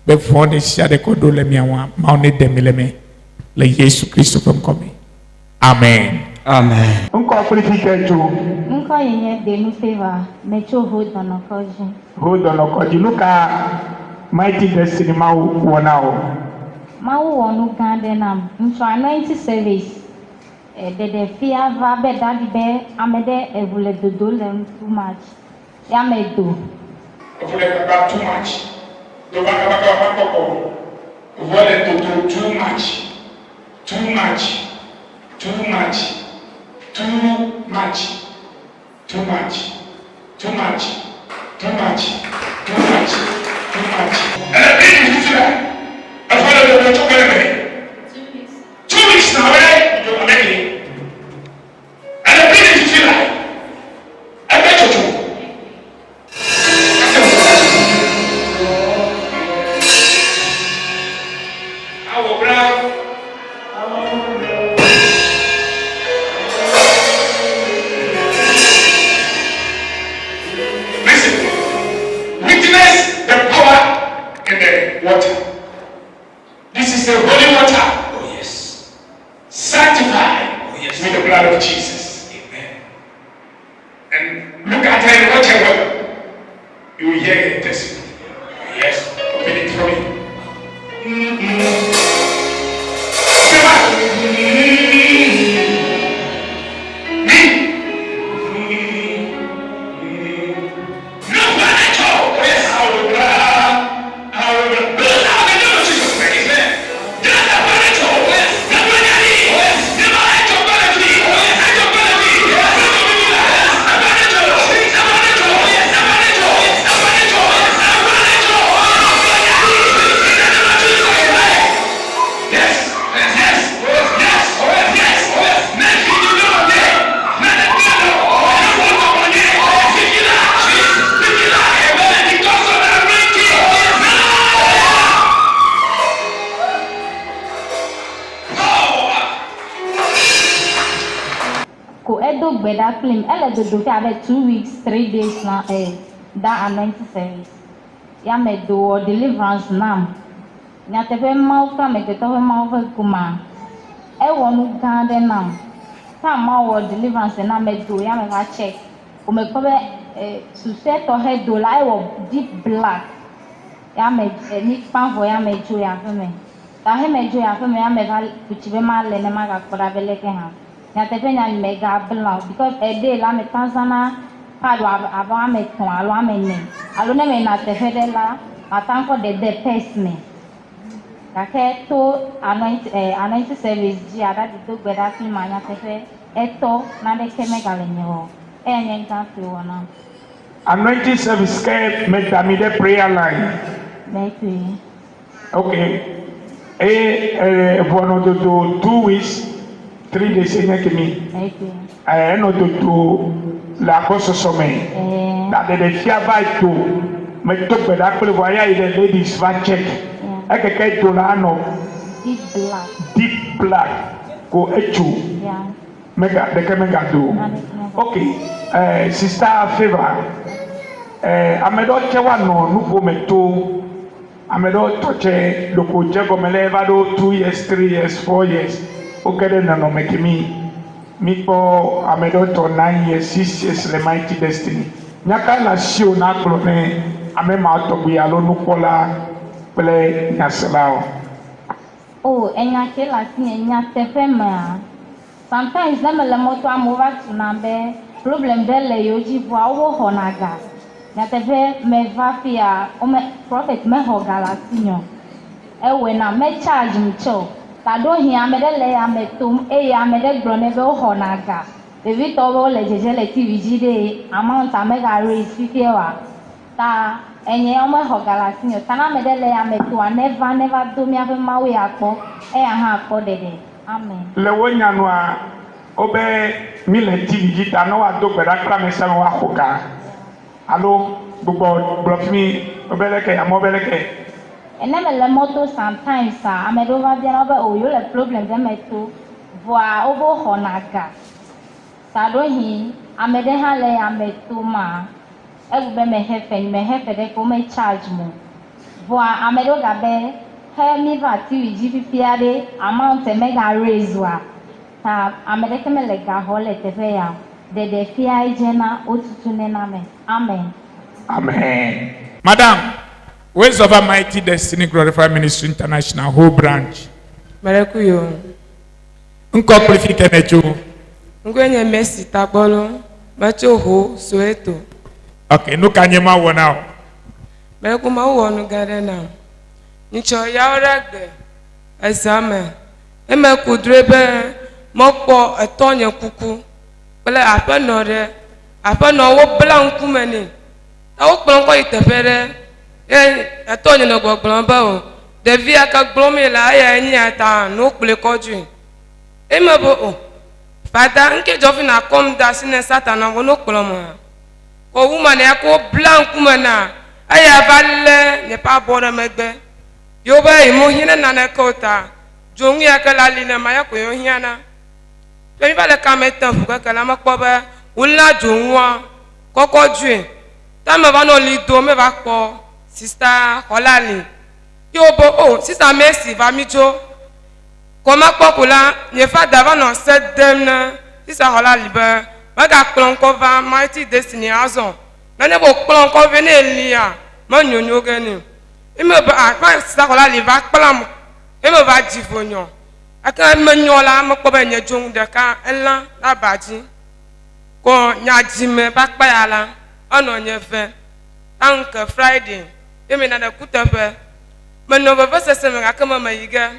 be vɔ ɖe sia ɖe kɔ ɖo le miawo mawo ne de mi le me le Yesu Kristo ƒe ŋkɔ me amen. Amen. Ŋkɔ kpli fi ke tso Ŋkɔ yi nye Denu Favor, metso ho dɔnɔkɔdzi. ho dɔnɔkɔdzi nu ka Mighty Destiny mawo wɔna o. Mawu wɔ nu gã aɖe nam. Ŋutsu anointing service. Ɖeɖefia va be ɖaɖi be ame ɖe eʋu le dodo le too much. Ya me do. Eʋu le gbagba too much. Do bagabagaba kɔkɔ. Eʋu le dodo too much. Too much. Too much. Too much. Too much. Too much. Too much. Too much. Too much. And the baby is here. I follow the two women. 2 weeks now, right? You're making. And the baby is here. I bet you two. Our brother. Listen, witness the power in the water. This is the holy water. Oh yes. Sanctified with the blood of Jesus. Amen. And look at her and watch her well. You will hear her testimony. Yes. Open it for me. Ko edo gbe ɖa kplim. Ele dodo fi abe 2 weeks, 3 days na that anointing service. Ya me do wɔ deliverance nam. Nyateƒe mawu ƒe amegbetɔ ƒe mawu ƒe goma. Ewɔ nu gã aɖe nam. Ta mawu wɔ deliverance na me do ya me va check. Wòmekpɔ be susue tɔxɛ do la ewɔ deep black. Ya me nikpa vɔ ya me dzo ya ƒe me. ta he me jo ya fe me ya me ga kuchi be ma le ne ma ga koda be le ke ha nya te fe nya me ga bla because e de la me tanzana pa do aba me ton alo me ne alo ne me na te fe de la atanko de pes me kake to anointing service ji ada di to gbeda fi ma nya te fe eto na de ke me ga le nyo e nya nka fi wona Anointing service ke make the prayer line. maybe Okay. Bono do 2 weeks, 3 days make me. maybe No do la cosa some. That the fear by to me to be that why the ladies va check. I can do la no deep black go echu. yeah Mega the can do. Okay. Sister Favor. Amedo chewa no nuko meto. Amedo toche loko jego meleva do 2 years, 3 years, 4 years. Okede na no make me po amedo to 9 years, 6 years le mighty destiny. Nyaka na shio na klone ame ma to bi alo nukola ple nyaselao. oh enya ke la sin enya tefe ma sometimes na me le moto amova tunabe problem de le yoji bo awo honaga na tefe me va fia o me prophet me hogala sinyo ewe na me charge mcho ta do hia me de le ya me tum e ya me de gro ne be honaga David to le jeje le TV jide amount amega raise fifiewa ta enye o me hogala sinyo ta na me de le ya me tu never do me ave ma we akpo e ya ha akpo dede amen Le wonya no a obe mi le TV jita no wa do gbeda kra me se wa hoka. Allo gbogbo block mi obeleke amobeleke. ene me le moto sometimes amedo va bien obe o yo le problem de meto voa obo honaga ta do hi amede ha le ameto ma egbe me hefe de ko me charge mo voa amedo gabe he mi va ti ji fifiade amount me ga raise wa ta amede ke me le ga hole te fe ya de fia ijena otutu ne na me amen Amen. Madam, Ways of a Mighty Destiny Glorified Ministry International whole branch. Marekuyo. Nko qualifique necho. Ngwenye Messi Tabolo, Macho Ho, Soweto. Okay, no kanyema wona. Merekuma wonu garena. Nicho yaoragbe. Examen. Eme kudrebe mokpo etonye kuku. Pele apenore. Apeno wo blanku meni. Ta wo kplonko itefere. Etonye no gbogbon ba o. Devi aka gblome la aya enyi ata no kple koju. Eme bo o. Fada nke jofi na kom da sine satana wono kplomo. O woman ya ko blanku mena. Aya valle ne pa bona megbe. Yo ba imo hina na na kota. Jongi akala line maya ko yo hiana. Pe ba le kametan fu ka la makpo ba. Wula jonwa koko ju. Ta me ba no lido me ba po sister Holali. Yo bo o sister Mercy va mi jo. Koma kpokula nye fada va no set dem na sister Holali ba. Ma ga klon ko va Mighty Destiny azon. Na ne bo klon ko ve ne lia. Ma nyonyo gani. Ime ba ma sister Holali va kplam. Ime va jifonyo. Aka menyola ma kpo ba nye jong de ka enla la baji. Ko nyajime bakpa yala ono nyefe tanke Friday emi na kutefe meno bebe sese me akama mayiga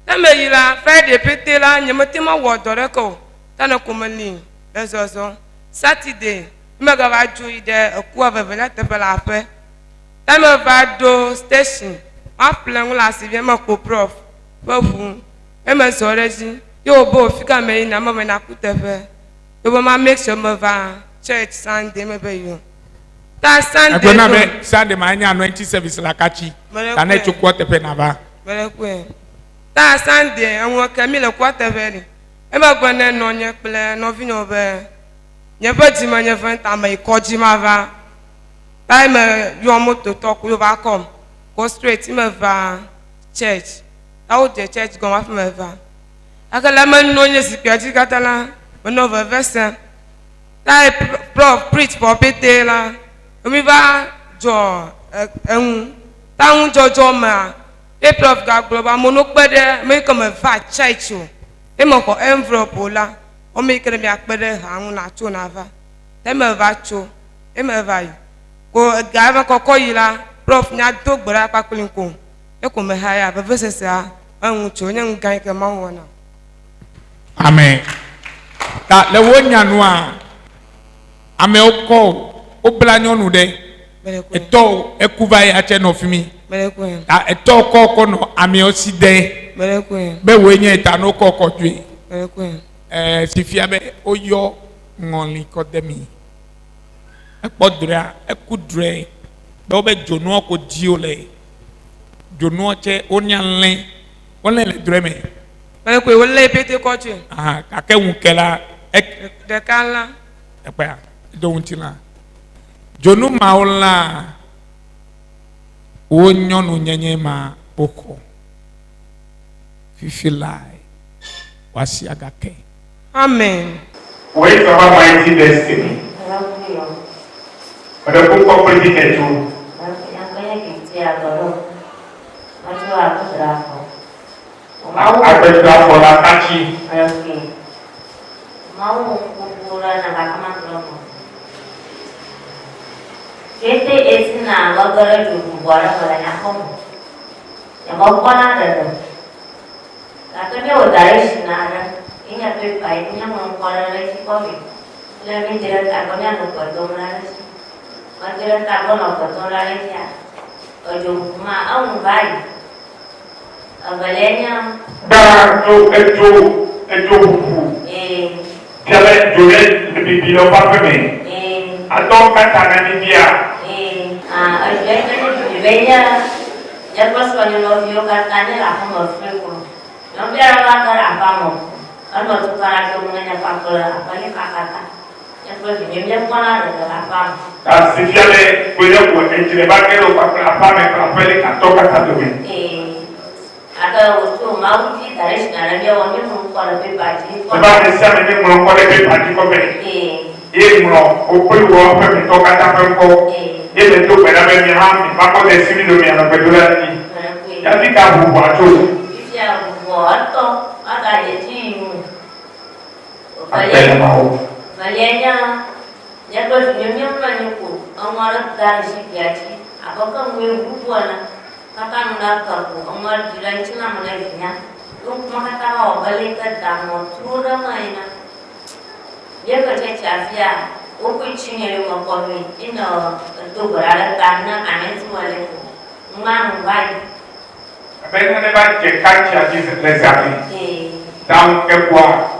na meyila Friday petela nyemetima wodore ko tana kumali ezozo Saturday mega va joide akuwa bebe na tebela ape tama va do station ma plan la sivie ma ko prof bavu eme zoreji yo bo fika me na mama na kutefe. You will make sure move church Sunday maybe you. That Sunday. Na be Sunday ma anya anointing service la kachi. Ta na chukwu tepe na ba. Merekwe. That Sunday anwo Camille kwata veri. E ma gbone no nye ple no vinyo be. Nye ba di ma nye venta ma ikoji ma va. Time your moto talk you va come. Go straight me va church. How the church go off me va. Akala man no nye sipiaji katala. Another verse. That prof preach for Betela. We va jo town jojo ma Et prof gaglo ba mono kpede me comme va church o. E mo ko envelope la. O me kere mi akpede ha hu na cho na va. Te me va cho. E me va yi. Ko ga ma ko yi la prof nya do gbara pa kulin ko. E ko me ha ya ba vese a hu cho nya ngan ke ma wona. Amen. Ta le wonya no a ame oko obla nyonu de eto ekuva ya che no fimi ta eto koko no ame osi de be wenye ta no koko tue sifia be oyo ngoli kodemi ekpodra ekudre be obe jonu ko di ole jonu che onyanle onle le dreme Mele ko wole pete ko tue ah ka ke wunkela de kala ekpa dontina jonu maola o nyonu nyenye ma oko fifi lai wasi agake. Amen. Wait for our mighty destiny. Pada pun complete itu. Apa draft bola kaki? Mau kuburan nak kaman kelompok. Kita esina bagara dulu buara balanya kamu. Yang mau kena ada tu. Katanya udara esina ada. Ini apa baiknya mau kena lagi kopi. Lagi jalan takonya nak berdoa lagi. Jalan takon nak berdoa lagi ya. Ojo mau baik. Balanya. Dah itu. Tiada jual lebih bila apa ni? Atau kata nanti dia. Benya, ya pas kalau video katanya lah kamu berfirman. Nanti orang akan apa mau? Kan waktu cara cumanya pakula apa ni kata. Ya pas dia mana ada apa? Kasi tiada boleh buat enjilnya kalau apa ni apa ni atau kata tu ni. Ada usul mau sih dari sekarang dia orang yang mau lebih baik. Sebab siapa ni mau lebih baik kau ni? Ia mau upul apa ni kau kata kau? Ia betul benar ni ham, maka dia sini dulu yang betul lagi. Jadi kau buat tu. Ia buat tu, ada jadi. Apa yang mau? Malenya, ya kalau nyamnya mana ku, orang dari si gaji, apa kamu buat? Kata nak aku, orang jiran cina mulainya, lu makan tahu balik ke dalam turun mana? Dia kerja cahaya, aku cina lu makan ini, itu berada tanah aneh semua itu, mana baik. Apa yang ada baik cekat jadi lezat. Dalam kebuah.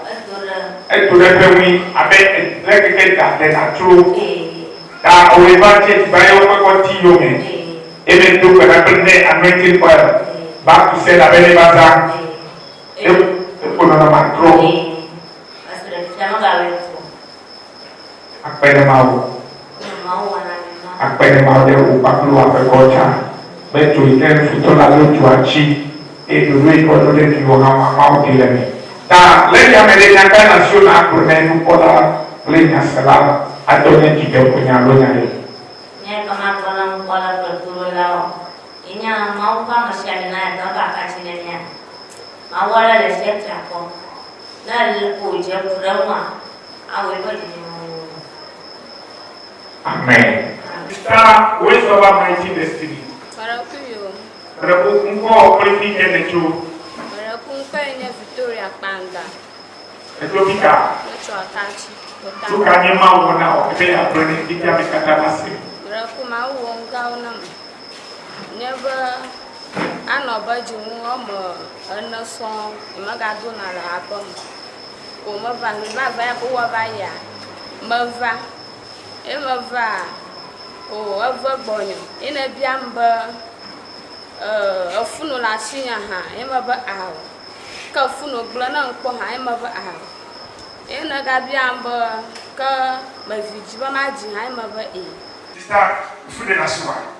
Itu lebih apa lagi kita lezat tu. Dah oleh baca bayar apa tiyo ni. Even tu pada benda anointing oil, back to say la belle bazar. Itu nama makro. Apa yang mau? Apa yang mau dia upah keluar berkota. Betul ikan futol lalu cuaci. Dulu ikut dulu di orang mau dilemi. Dah lagi Amerika kan nasional kurnen pola lenya selam atau yang juga punya lo nyari. Ni kemarin pola berturut lalu. Ini mau kan masih ada nak tak kacilnya. Mau ada lesnya siapa? Nak puja purama. Awal bagi. Amen. Kita wes bapa mighty destiny. Parakuyo. Berapa engkau politik yang itu? Paraku kayaknya Victoria Panda. Itu pika. Nacho Akachi. Tukanya mau nak apa yang berani kita berkata masih. Paraku mau wongkau nam. Never ano baju ngomo ana song imagadu na la apam. Ko ma va ni ba va ko wa ba ya. Ma va. E ma va. O ava bonyo. Ina biamba afunu la sinya ha. E ma ba aw. Ka funu glana nko ha e ma ba aw. Ina ga biamba ka ma vijiba ma ji ha e ma ba e. Kita fude naswa.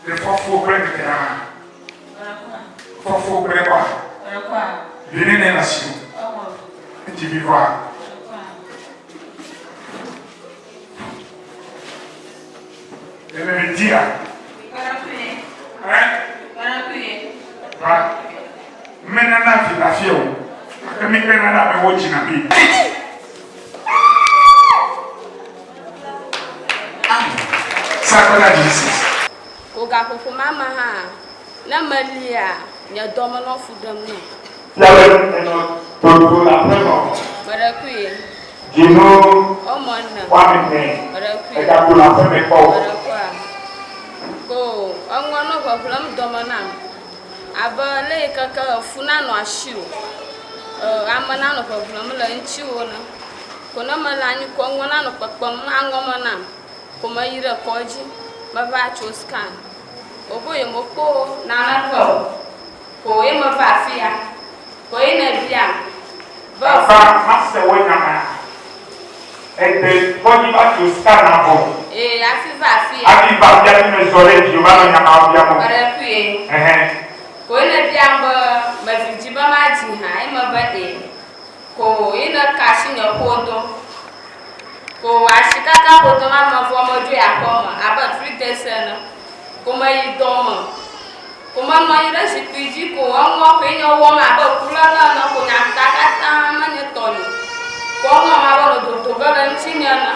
Le fofo prende que era. Fofo prende. Viene na nasio. Ti viva. Ele me dia. Hein? mena na fi la fi o akami mena na me wo china bi Sakala Jesus Oga koko mama ha na malia nya domo no fudam ni Yawe eno to la premo bara kuye Jino o monna wa me bara e kuye ka kula fe me ko bara kwa ko onwo no ko flam domo na aba le kaka funa no ashiu amana no ko flam la nchiwo na ko na mala ni ko onwo na no papam angoma na ko mayira koji mava cho scan oboye moko na ko ko e mava fia ko e na bia ba mase wo nyama ete koji ba cho scan na bo afi va fia abi ba bia ni me zore bi o ba no nyama bia mo para kuye ko e na bia mba maviji ba ma ji ha e mava ko e na kashi nya kodo ko ashika ka boto ma ma fo mo ju ya ko ma aba 3 days na ko ma yi do mo ko ma ma yi rashi piji ko anwo ko nyo wo ma ba kula na ko nya ta ka ta ma ni to ni ko ma ma ba no do ga ran chi nya na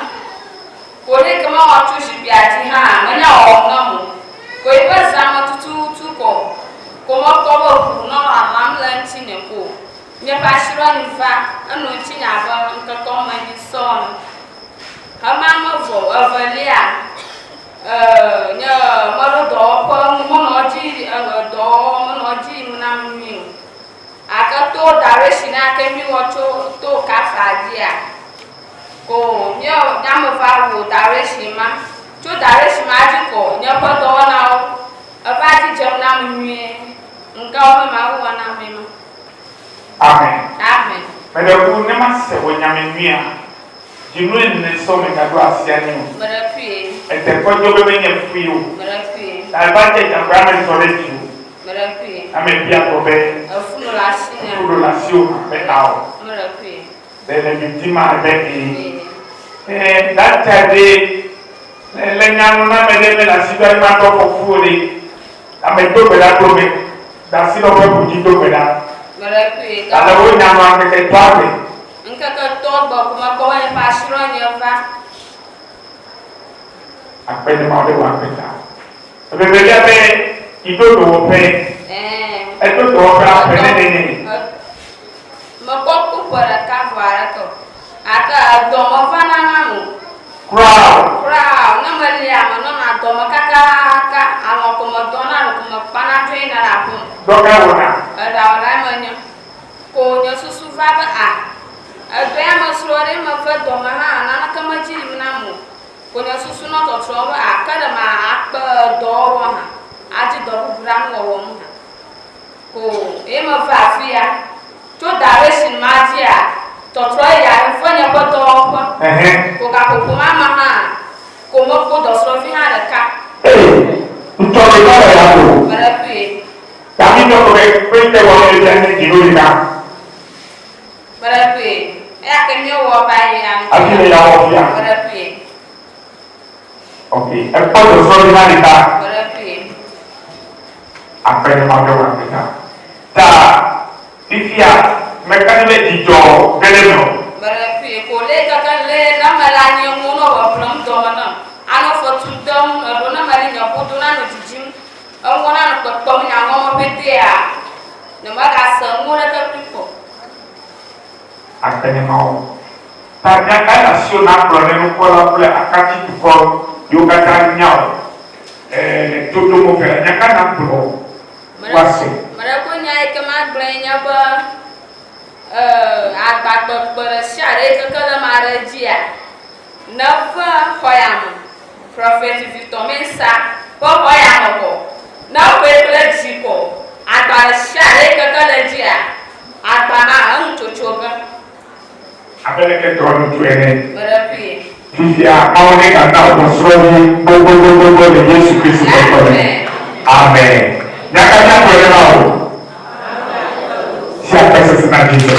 ko le ka ma wa chu shi bia ti ha ma nya o na mo ko e ba za ma tu ko ma ko ba ku na ma ram lan chi ne ko nya pa shiro ni fa anu chi nya ba ka ko ma ni so na Mama vo avalia nya maro do ko monoji munami aka to dareshina ke mi wocho to ka fadia ko nya mo fa wo dareshima to dareshima ji ko nya ko do na o aba ji jam na mi nka o ma wo na mi ma amen Mede ku ne ma se wo nyame nua Jinu ne so me ka do asia ni o. Bara pie. Ete ko jo be nya fui o. Bara pie. Na ba je ta bra me so le ti o. Bara pie. Ame bia ko be. Afuno la sinya. Fulo la si o be ao. Bara pie. De le victima be e. That day le nyanu na me de me la si ba ma to ko fu ni. Ame to be la to me. Da si lo be bu ji to be la. Bara pie. Ala wo nyanu an ke to ate. Nkaka toba kuma kwa ya pashiro nyova Apene ma de wa peta be be ya be idodo wo pe eto to wa pe ne Mako para ka vara to aka do mo fana namu crowd na malia ma no na do mo kaka awon ko mo do na ko mo pana to ina ra ko do ka wona da wala mo nyo ko nyo susu va ba Adria masrore ma fa do ma ha na kama ji namu ko nya susu no to tro ba akada ma akpa do wo ha aji do bran wo mu ha ko e ma fa afia to direction ma ji a to tro ya fo nya ko to ko ka ko mama ha ko mo ko do tro fi ha da ka to le ba ya ko bara pi ta mi no ko be te wo le ya ni ro ina bara pi que meu pai aqui le ya wo ya para pie okay e po do so ni na ta para pie apene ma do wa ta ta ifia me ka ni di jo bele no para pie ko le ka le na mala ni mo no wa plam do na ano fo tu dom do na mari nya ko do na no jijim on wona no ko nya ngo pe dia no ma ga sa mo na ka pipo Apene mau. Tanya kan nasional plane ko la plane akati ko yo kata nyao. Tutu mo fera nya kan amplo. Wase. Mara ko nya ke ma blenya ba agba to bara share ka kala mara jia. Na fa hoyam. Prophet Victor Mensa po hoyam ko. Na pe pleji ko. Agba share ka kala jia. Agba na an chochoga. Apene ke to no tuene. Bara pie. Fifia maone ka na ko srobi bo de Yesu Kristo ko. Amen. Nyaka nya ko na o. Sia pesa na Jesus.